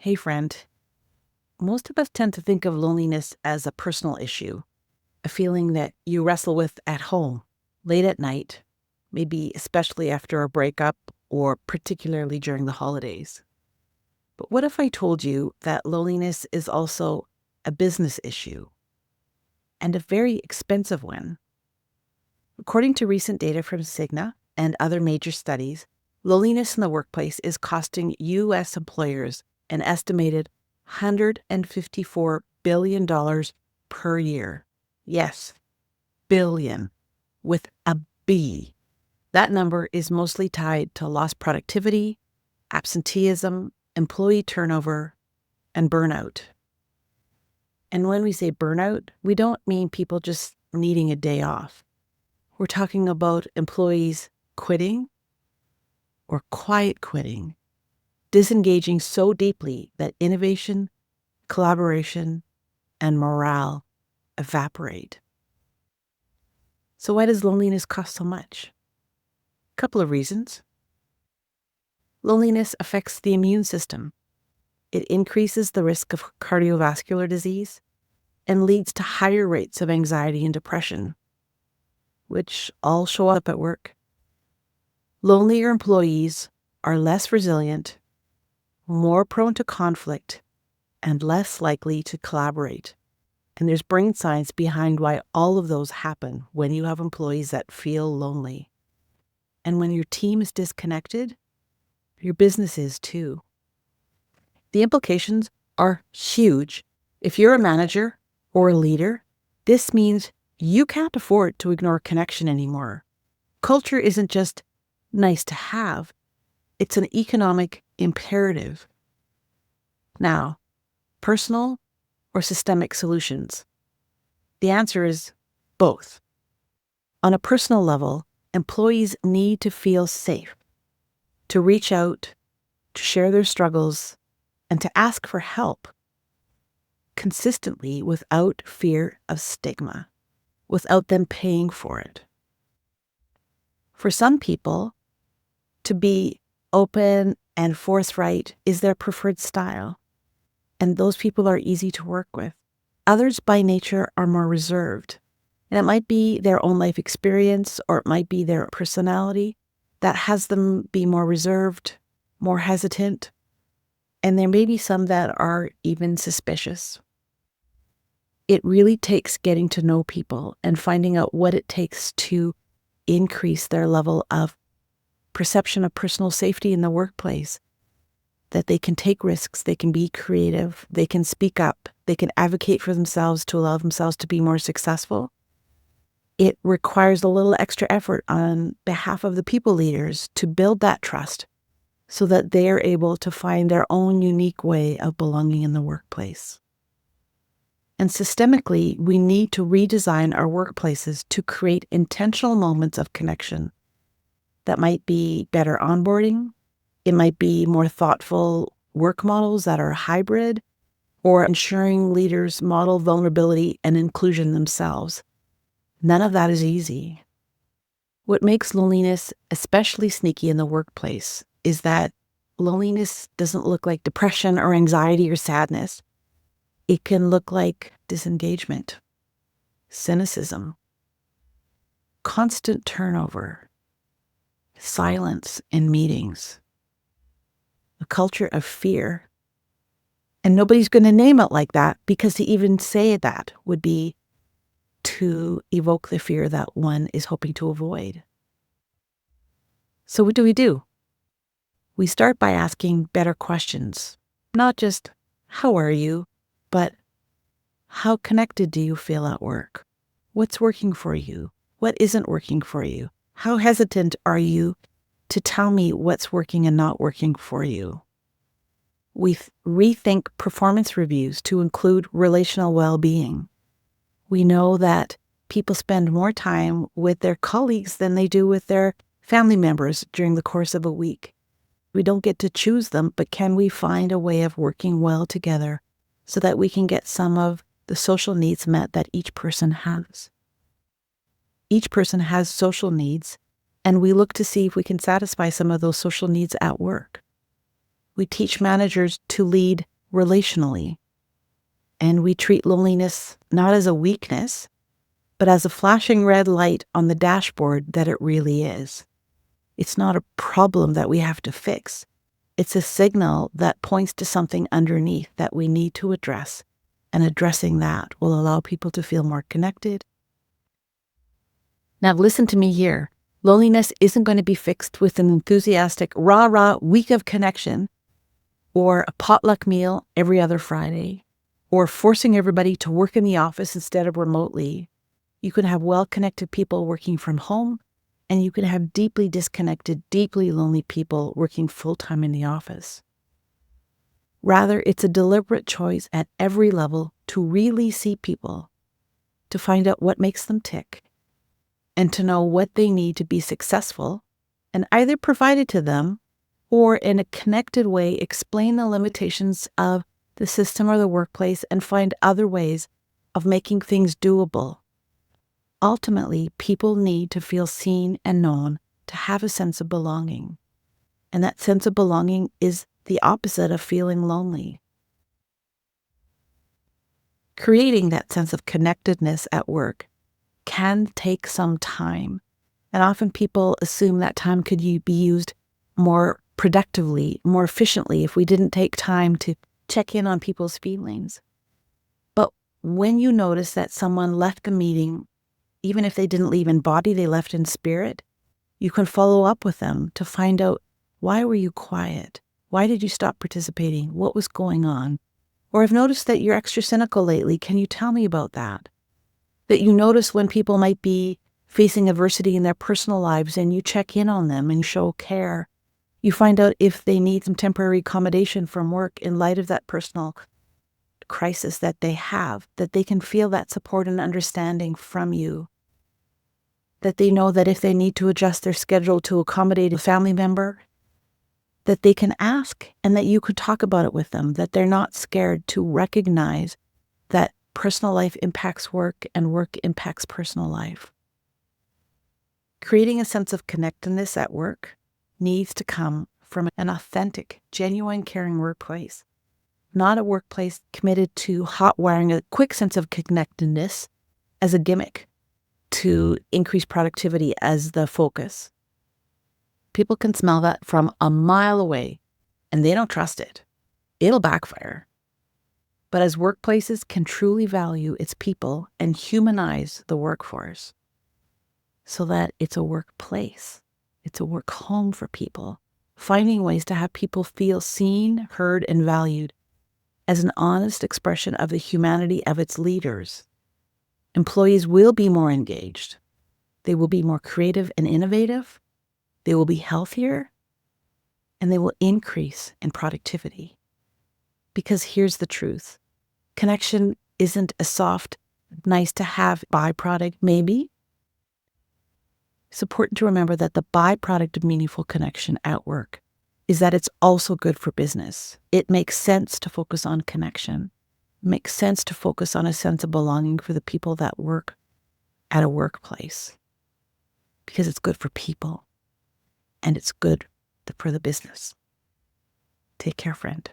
Hey, friend. Most of us tend to think of loneliness as a personal issue, a feeling that you wrestle with at home, late at night, maybe especially after a breakup or particularly during the holidays. But what if I told you that loneliness is also a business issue and a very expensive one? According to recent data from Cigna and other major studies, loneliness in the workplace is costing U.S. employers an estimated $154 billion per year. Yes, billion, with a B. That number is mostly tied to lost productivity, absenteeism, employee turnover, and burnout. And when we say burnout, we don't mean people just needing a day off. We're talking about employees quitting or quiet quitting, disengaging so deeply that innovation, collaboration, and morale evaporate. So why does loneliness cost so much? A couple of reasons. Loneliness affects the immune system. It increases the risk of cardiovascular disease and leads to higher rates of anxiety and depression, which all show up at work. Lonelier employees are less resilient, more prone to conflict, and less likely to collaborate. And there's brain science behind why all of those happen when you have employees that feel lonely. And when your team is disconnected, your business is too. The implications are huge. If you're a manager or a leader, this means you can't afford to ignore connection anymore. Culture isn't just nice to have, it's an economic imperative. Now, personal or systemic solutions? The answer is both. On a personal level, employees need to feel safe, to reach out, to share their struggles, and to ask for help consistently without fear of stigma, without them paying for it. For some people, to be open and forthright is their preferred style, and those people are easy to work with. Others by nature are more reserved, and it might be their own life experience or it might be their personality that has them be more reserved, more hesitant, and there may be some that are even suspicious. It really takes getting to know people and finding out what it takes to increase their level of perception of personal safety in the workplace, that they can take risks, they can be creative, they can speak up, they can advocate for themselves to allow themselves to be more successful. It requires a little extra effort on behalf of the people leaders to build that trust so that they are able to find their own unique way of belonging in the workplace. And systemically, we need to redesign our workplaces to create intentional moments of connection. That might be better onboarding, it might be more thoughtful work models that are hybrid, or ensuring leaders model vulnerability and inclusion themselves. None of that is easy. What makes loneliness especially sneaky in the workplace is that loneliness doesn't look like depression or anxiety or sadness. It can look like disengagement, cynicism, constant turnover, silence in meetings, a culture of fear. And nobody's going to name it like that because to even say that would be to evoke the fear that one is hoping to avoid. So what do? We start by asking better questions, not just, how are you, but how connected do you feel at work? What's working for you? What isn't working for you? How hesitant are you to tell me what's working and not working for you? We rethink performance reviews to include relational well-being. We know that people spend more time with their colleagues than they do with their family members during the course of a week. We don't get to choose them, but can we find a way of working well together so that we can get some of the social needs met that each person has? Each person has social needs, and we look to see if we can satisfy some of those social needs at work. We teach managers to lead relationally. And we treat loneliness not as a weakness, but as a flashing red light on the dashboard that it really is. It's not a problem that we have to fix. It's a signal that points to something underneath that we need to address, and addressing that will allow people to feel more connected. Now listen to me here. Loneliness isn't going to be fixed with an enthusiastic rah-rah week of connection, or a potluck meal every other Friday, or forcing everybody to work in the office instead of remotely. You can have well-connected people working from home, and you can have deeply disconnected, deeply lonely people working full-time in the office. Rather, it's a deliberate choice at every level to really see people, to find out what makes them tick, and to know what they need to be successful, and either provide it to them or in a connected way explain the limitations of the system or the workplace and find other ways of making things doable. Ultimately, people need to feel seen and known, to have a sense of belonging. And that sense of belonging is the opposite of feeling lonely. Creating that sense of connectedness at work can take some time. And often people assume that time could be used more productively, more efficiently if we didn't take time to check in on people's feelings. But when you notice that someone left the meeting, even if they didn't leave in body, they left in spirit, you can follow up with them to find out, why were you quiet? Why did you stop participating? What was going on? Or I've noticed that you're extra cynical lately. Can you tell me about that? That you notice when people might be facing adversity in their personal lives and you check in on them and show care. You find out if they need some temporary accommodation from work in light of that personal crisis that they have, that they can feel that support and understanding from you. That they know that if they need to adjust their schedule to accommodate a family member, that they can ask and that you could talk about it with them, that they're not scared to recognize that personal life impacts work and work impacts personal life. Creating a sense of connectedness at work needs to come from an authentic, genuine, caring workplace, not a workplace committed to hot wiring a quick sense of connectedness as a gimmick to increase productivity as the focus. People can smell that from a mile away, and they don't trust it. It'll backfire. But as workplaces can truly value its people and humanize the workforce so that it's a workplace, it's a work home for people, finding ways to have people feel seen, heard, and valued as an honest expression of the humanity of its leaders. Employees will be more engaged. They will be more creative and innovative. They will be healthier, and they will increase in productivity. Because here's the truth. Connection isn't a soft, nice-to-have byproduct, maybe. It's important to remember that the byproduct of meaningful connection at work is that it's also good for business. It makes sense to focus on connection. It makes sense to focus on a sense of belonging for the people that work at a workplace because it's good for people and it's good for the business. Take care, friend.